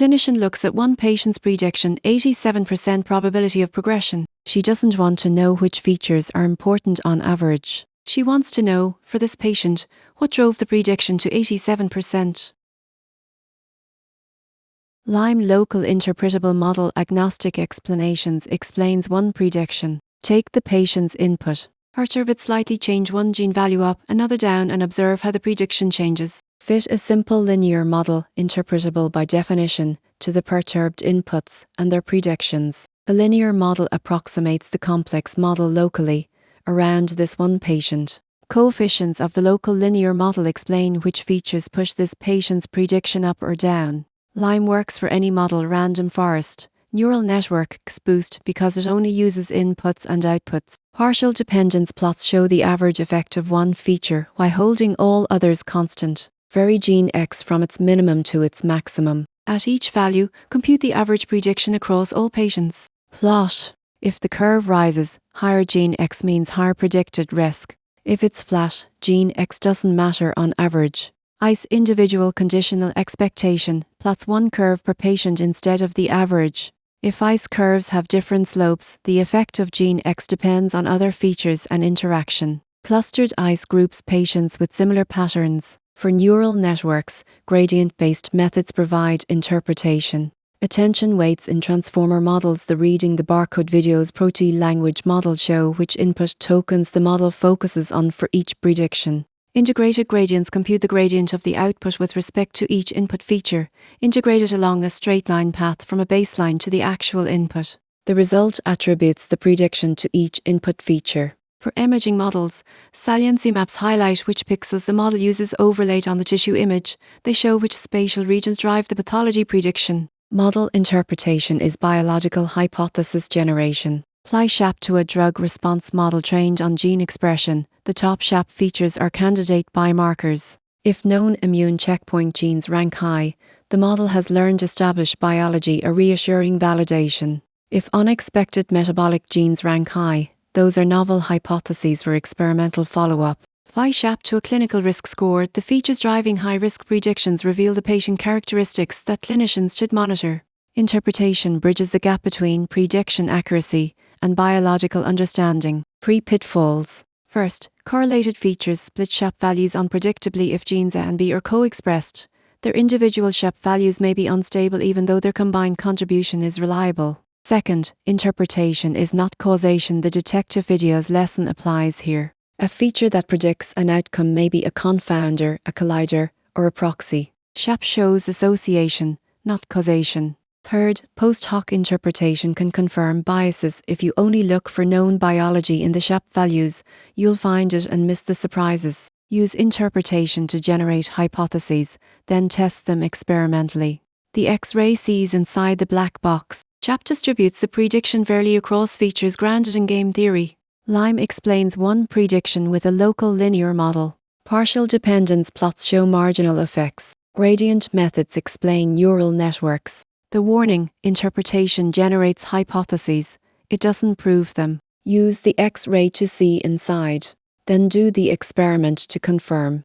clinician looks at one patient's prediction, 87% probability of progression. She doesn't want to know which features are important on average. She wants to know, for this patient, what drove the prediction to 87%. Lime Local Interpretable Model Agnostic Explanations explains one prediction. Take the patient's input. Perturb it slightly, change one gene value up, another down, and observe how the prediction changes. Fit a simple linear model, interpretable by definition, to the perturbed inputs and their predictions. A linear model approximates the complex model locally, around this one patient. Coefficients of the local linear model explain which features push this patient's prediction up or down. Lime works for any model random forest. Neural network XBoost because it only uses inputs and outputs. Partial dependence plots show the average effect of one feature while holding all others constant. Vary gene X from its minimum to its maximum. At each value, compute the average prediction across all patients. Plot. If the curve rises, higher gene X means higher predicted risk. If it's flat, gene X doesn't matter on average. ICE individual conditional expectation plots one curve per patient instead of the average. If ICE curves have different slopes, the effect of gene X depends on other features and interaction. Clustered ICE groups patients with similar patterns. For neural networks, gradient-based methods provide interpretation. Attention weights in transformer models. The reading the barcode videos protein language model show which input tokens the model focuses on for each prediction. Integrated gradients compute the gradient of the output with respect to each input feature, integrated along a straight line path from a baseline to the actual input. The result attributes the prediction to each input feature. For imaging models, saliency maps highlight which pixels the model uses overlaid on the tissue image. They show which spatial regions drive the pathology prediction. Model interpretation is biological hypothesis generation. Apply SHAP to a drug response model trained on gene expression. The top SHAP features are candidate biomarkers. If known immune checkpoint genes rank high, the model has learned established biology, a reassuring validation. If unexpected metabolic genes rank high, those are novel hypotheses for experimental follow-up. Apply SHAP to a clinical risk score. The features driving high-risk predictions reveal the patient characteristics that clinicians should monitor. Interpretation bridges the gap between prediction accuracy and biological understanding. Pitfalls. First, correlated features split SHAP values unpredictably if genes A and B are co-expressed. Their individual SHAP values may be unstable even though their combined contribution is reliable. Second, interpretation is not causation. The detective video's lesson applies here. A feature that predicts an outcome may be a confounder, a collider, or a proxy. SHAP shows association, not causation. Third, post hoc interpretation can confirm biases. If you only look for known biology in the SHAP values, you'll find it and miss the surprises. Use interpretation to generate hypotheses, then test them experimentally. The X-ray sees inside the black box. SHAP distributes the prediction fairly across features grounded in game theory. Lime explains one prediction with a local linear model. Partial dependence plots show marginal effects. Gradient methods explain neural networks. The warning, interpretation generates hypotheses. It doesn't prove them. Use the X-ray to see inside. Then do the experiment to confirm.